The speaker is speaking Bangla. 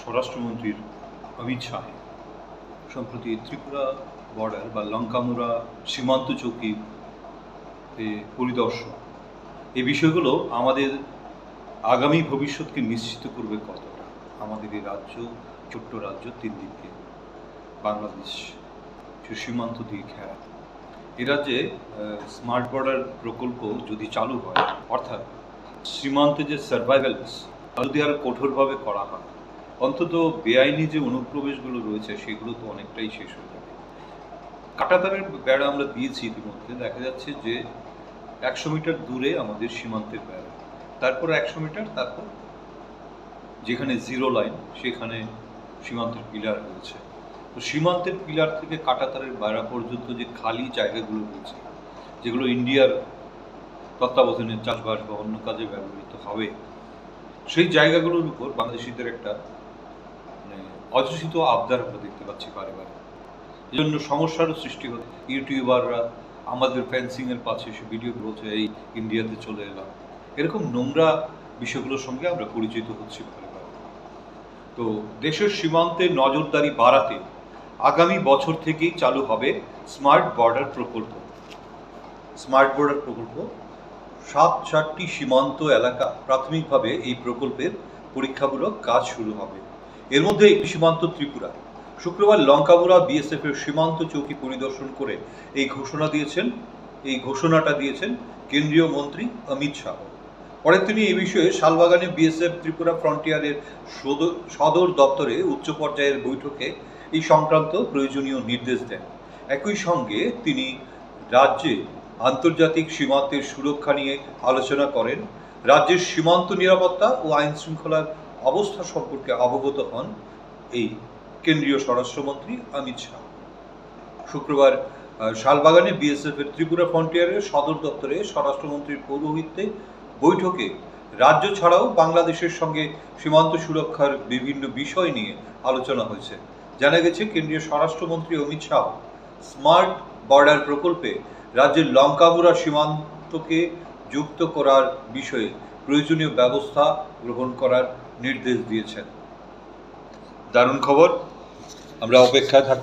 স্বরাষ্ট্রমন্ত্রীর অমিত শাহ সম্প্রতি ত্রিপুরা বর্ডার বা লঙ্কামুড়া সীমান্ত চৌকি পরিদর্শন, এই বিষয়গুলো আমাদের আগামী ভবিষ্যৎকে নিশ্চিত করবে কতটা। আমাদের এই রাজ্য, ছোট্ট রাজ্য, তিন দিকে বাংলাদেশ সীমান্ত দিয়ে ঘেরা, এ রাজ্যে স্মার্ট বর্ডার প্রকল্প যদি চালু হয়, অর্থাৎ সীমান্তে যে সার্ভাইভ্যালস যদি আরও কঠোরভাবে করা হয়, অন্তত বেআইনি যে অনুপ্রবেশগুলো রয়েছে সেগুলো তো অনেকটাই শেষ হয়ে যাবে। কাঁটাতারের বেড়া আমরা দিয়েছি ইতিমধ্যে, দেখা যাচ্ছে যে 100 মিটার দূরে আমাদের সীমান্তের বেড়া, তারপর 100 মিটার, তারপর যেখানে জিরো লাইন সেখানে সীমান্তের পিলার রয়েছে। তো সীমান্তের পিলার থেকে কাঁটাতারের বেড়া পর্যন্ত যে খালি জায়গাগুলো রয়েছে, যেগুলো ইন্ডিয়ার তত্ত্বাবধানে চাষবাস বা অন্য কাজে ব্যবহৃত হবে, সেই জায়গাগুলোর উপর বাংলাদেশিদের একটা অযাচিত আবদার আমরা দেখতে পাচ্ছি বারে বারে। এই জন্য সমস্যারও সৃষ্টি হচ্ছে। ইউটিউবাররা আমাদের ফেন্সিংয়ের পাশে এসে ভিডিও বলছে এই ইন্ডিয়াতে চলে এলাম, এরকম নোংরা বিষয়গুলোর সঙ্গে আমরা পরিচিত হচ্ছি বারে বারে। তো দেশের সীমান্তে নজরদারি বাড়াতে আগামী বছর থেকেই চালু হবে স্মার্ট বর্ডার প্রকল্প। স্মার্ট বর্ডার প্রকল্প 7টি সীমান্ত এলাকা প্রাথমিকভাবে এই প্রকল্পের পরীক্ষামূলক কাজ শুরু হবে। এর মধ্যে একটি সীমান্ত ত্রিপুরা। শুক্রবার লঙ্কামুড়া বিএসএফ এর সীমান্ত চৌকি পরিদর্শন করে এই ঘোষণাটা দিয়েছেন কেন্দ্রীয় মন্ত্রী অমিত শাহ। পরে তিনি এই বিষয়ে শালবাগানে বিএসএফ ত্রিপুরা ফ্রন্টিয়ারের সদর দপ্তরে উচ্চ পর্যায়ের বৈঠকে এই সংক্রান্ত প্রয়োজনীয় নির্দেশ দেন। একই সঙ্গে তিনি রাজ্যে আন্তর্জাতিক সীমান্তের সুরক্ষা নিয়ে আলোচনা করেন। রাজ্যের সীমান্ত নিরাপত্তা ও আইন শৃঙ্খলার অবস্থা সম্পর্কে অবগত হন এই কেন্দ্রীয় স্বরাষ্ট্রমন্ত্রী অমিত শাহ। শুক্রবার শালবাগানে বিএসএফ এর ত্রিপুরা ফ্রন্টিয়ারের সদর দপ্তরে স্বরাষ্ট্রমন্ত্রীর পৌরোহিত্যে বৈঠকে রাজ্য ছাড়াও বাংলাদেশের সঙ্গে সীমান্ত সুরক্ষার বিভিন্ন বিষয় নিয়ে আলোচনা হয়েছে। জানা গেছে, কেন্দ্রীয় স্বরাষ্ট্রমন্ত্রী অমিত শাহ স্মার্ট বর্ডার প্রকল্পে রাজ্যের লঙ্কামুড়া সীমান্তকে যুক্ত করার বিষয়ে প্রয়োজনীয় ব্যবস্থা গ্রহণ করার নির্দেশ দিয়েছেন। দারুণ খবর, আমরা অপেক্ষায় থাকি।